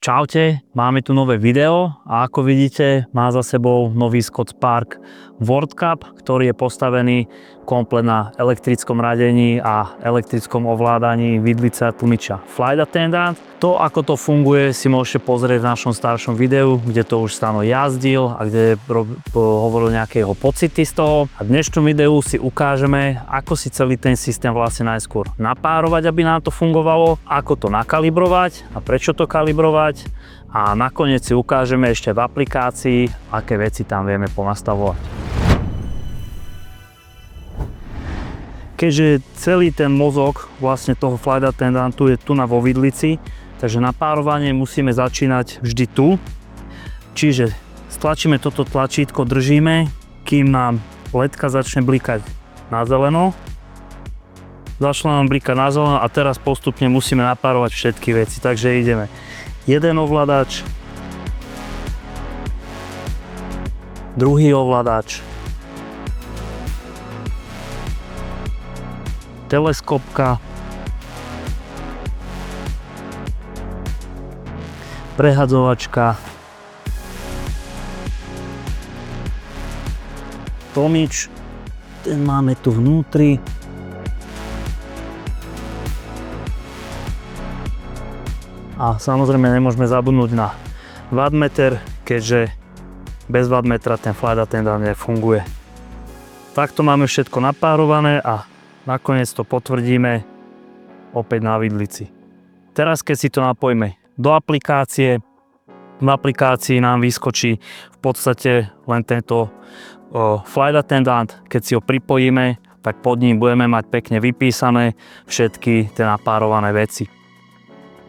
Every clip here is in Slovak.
Čaute, máme tu nové video a ako vidíte má za sebou nový Scott Spark World Cup, ktorý je postavený komplet na elektrickom radení a elektrickom ovládaní vidlice a tlmiča Flight Attendant. To, ako to funguje, si môžete pozrieť v našom staršom videu, kde to už Stano jazdil a kde hovoril nejaké jeho pocity z toho. A v dnešnom videu si ukážeme, ako si celý ten systém vlastne najskôr napárovať, aby nám to fungovalo, ako to nakalibrovať a prečo to kalibrovať. A nakoniec si ukážeme ešte v aplikácii, aké veci tam vieme ponastavovať. Keďže celý ten mozog vlastne toho Flight Attendantu je tu vo vidlici, takže napárovanie musíme začínať vždy tu. Čiže stlačíme toto tlačítko, držíme, kým nám ledka začne blikať na zeleno. Začala nám blikať na zeleno a teraz postupne musíme napárovať všetky veci, takže ideme. Jeden ovládač, druhý ovládač, teleskopka, prehadzovačka, tlmič, ten máme tu vnútri, a samozrejme nemôžeme zabudnúť na wattmeter, keďže bez wattmetra ten Flight Attendant nefunguje. Takto máme všetko napárované a nakoniec to potvrdíme opäť na vidlici. Teraz keď si to napojíme do aplikácie, v aplikácii nám vyskočí v podstate len tento Flight Attendant. Keď si ho pripojíme, tak pod ním budeme mať pekne vypísané všetky tie napárované veci.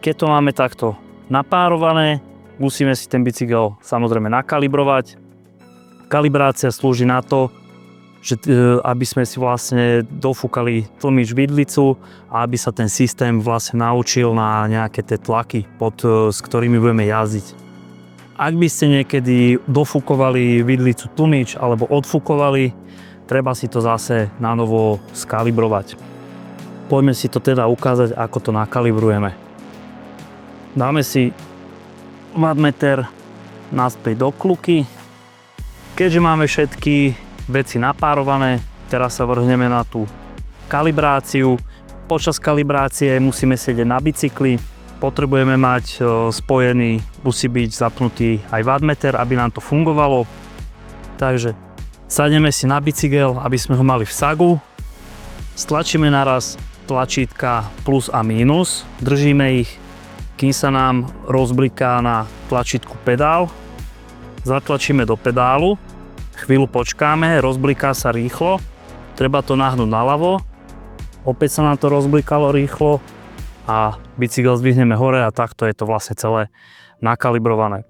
Keď to máme takto napárované, musíme si ten bicykel samozrejme nakalibrovať. Kalibrácia slúži na to, že aby sme si vlastne dofúkali tlmič vidlicu a aby sa ten systém vlastne naučil na nejaké tie tlaky, s ktorými budeme jazdiť. Ak by ste niekedy dofúkovali vidlicu tlmič alebo odfúkovali, treba si to zase na novo skalibrovať. Poďme si to teda ukázať, ako to nakalibrujeme. Dáme si wattmeter naspäť do kluky. Keďže máme všetky veci napárované, teraz sa vrhneme na tú kalibráciu. Počas kalibrácie musíme sedieť na bicykli, potrebujeme mať spojený, musí byť zapnutý aj wattmeter, aby nám to fungovalo. Takže sadneme si na bicykel, aby sme ho mali v sagu, stlačíme naraz tlačítka plus a mínus, držíme ich, kým sa nám rozbliká na tlačítku pedál, zatlačíme do pedálu, chvíľu počkáme, rozbliká sa rýchlo, treba to nahnúť naľavo, opäť sa nám to rozblikalo rýchlo a bicykel zdvihneme hore a takto je to vlastne celé nakalibrované.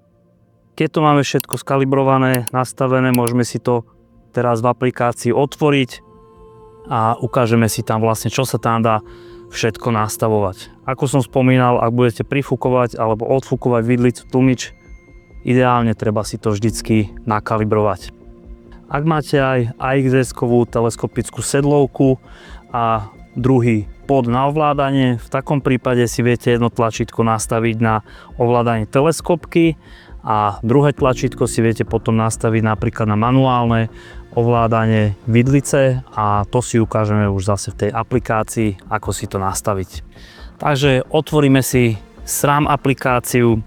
Keď to máme všetko skalibrované, nastavené, môžeme si to teraz v aplikácii otvoriť a ukážeme si tam vlastne, čo sa tam dá všetko nastavovať. Ako som spomínal, ak budete prifúkovať alebo odfúkovať vidlicu tlmič, ideálne treba si to vždycky nakalibrovať. Ak máte aj AXS-kovú teleskopickú sedlovku a druhý pod na ovládanie, v takom prípade si viete jedno tlačítko nastaviť na ovládanie teleskopky a druhé tlačítko si viete potom nastaviť napríklad na manuálne ovládanie vidlice a to si ukážeme už zase v tej aplikácii, ako si to nastaviť. Takže otvoríme si SRAM aplikáciu.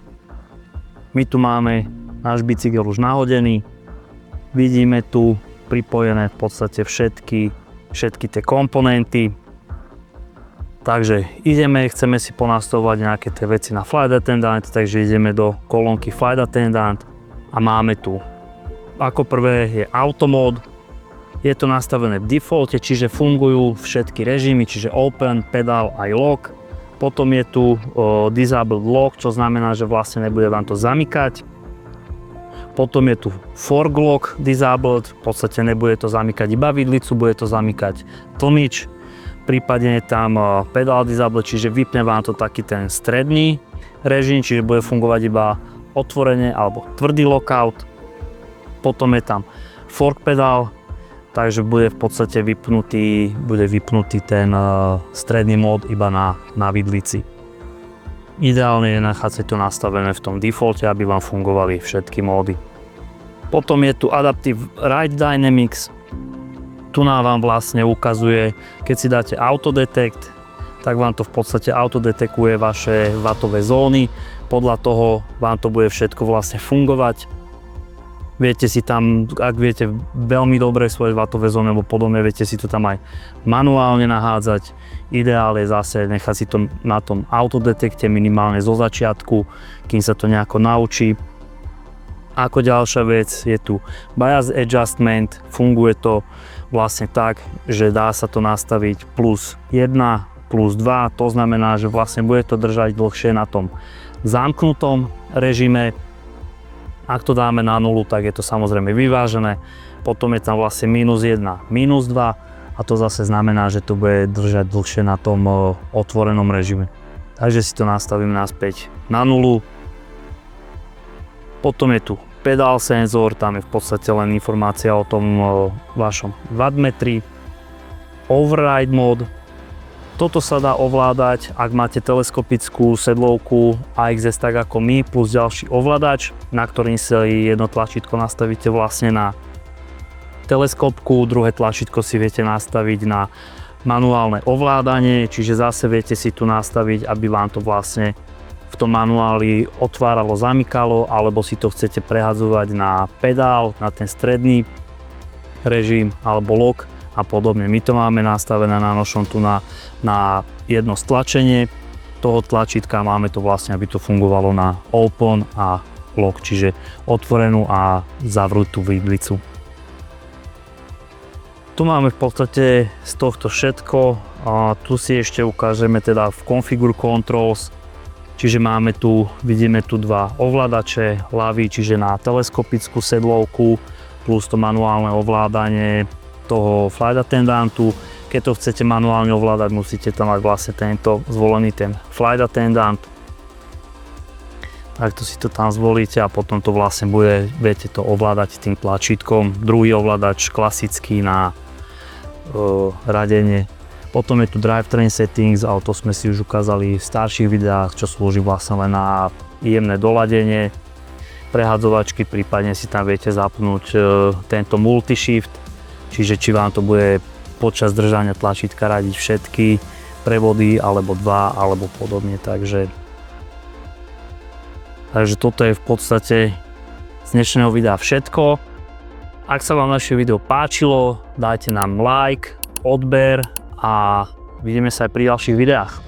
My tu máme náš bicykel už nahodený. Vidíme tu pripojené v podstate všetky tie komponenty. Takže ideme, chceme si ponastavovať nejaké tie veci na Flight Attendant, takže ideme do kolónky Flight Attendant a máme tu ako prvé je Auto Mode. Je to nastavené v defalte, čiže fungujú všetky režimy, čiže Open, Pedal aj Lock. Potom je tu Disabled Lock, čo znamená, že vlastne nebude vám to zamykať. Potom je tu Fork Lock Disabled, v podstate nebude to zamykať iba vidlicu, bude to zamykať tlmič. Prípadne je tam Pedal Disabled, čiže vypne vám to taký ten stredný režim, čiže bude fungovať iba otvorenie alebo tvrdý lockout. Potom je tam Fork Pedal, takže bude v podstate vypnutý ten stredný mód iba na vidlici. Ideálne je nechať si to nastavené v tom defaulte, aby vám fungovali všetky módy. Potom je tu Adaptive Ride Dynamics. Tu nám vám vlastne ukazuje, keď si dáte Auto Detect, tak vám to v podstate autodetekuje vaše wattové zóny. Podľa toho vám to bude všetko vlastne fungovať. Viete si tam, ak viete veľmi dobre svoje wattové zóny alebo podobne, viete si to tam aj manuálne nahádzať. Ideál je zase nechať si to na tom autodetekte minimálne zo začiatku, kým sa to nejako naučí. Ako ďalšia vec je tu Bias Adjustment, funguje to vlastne tak, že dá sa to nastaviť plus 1, plus 2, to znamená, že vlastne bude to držať dlhšie na tom zamknutom režime. Ak to dáme na 0, tak je to samozrejme vyvážené. Potom je tam vlastne minus 1, minus 2 a to zase znamená, že to bude držať dlhšie na tom otvorenom režime. Takže si to nastavím naspäť na 0. Potom je tu pedál senzor, tam je v podstate len informácia o tom vašom wattmetri. Override mode. Toto sa dá ovládať, ak máte teleskopickú sedlovku AXS tak ako my, plus ďalší ovládač, na ktorým si jedno tlačítko nastavíte vlastne na teleskopku, druhé tlačítko si viete nastaviť na manuálne ovládanie, čiže zase viete si tu nastaviť, aby vám to vlastne v tom manuáli otváralo, zamykalo, alebo si to chcete prehadzovať na pedál, na ten stredný režim alebo lock a podobne. My to máme nastavené na nošom tu na jedno stlačenie toho tlačítka, máme to vlastne, aby to fungovalo na open a lock, čiže otvorenú a zavrutú výblicu. Tu máme v podstate z tohto všetko a tu si ešte ukážeme teda v Configure Controls, čiže máme tu, vidíme tu dva ovládače hlavy, čiže na teleskopickú sedlovku plus to manuálne ovládanie toho flight attendantu. Keď to chcete manuálne ovládať, musíte tam mať vlastne tento zvolený ten flight attendant. Takto si to tam zvolíte a potom to vlastne bude, viete to ovládať tým tlačítkom. Druhý ovládač klasický na radenie. Potom je tu Drivetrain Settings, ale to sme si už ukázali v starších videách, čo slúži vlastne len na jemné doladenie prehadzovačky, prípadne si tam viete zapnúť tento multi-shift, čiže či vám to bude počas držania tlačítka radiť všetky prevody, alebo dva, alebo podobne, takže toto je v podstate z dnešného videa všetko. Ak sa vám naše video páčilo, dajte nám like, odber a vidíme sa aj pri ďalších videách.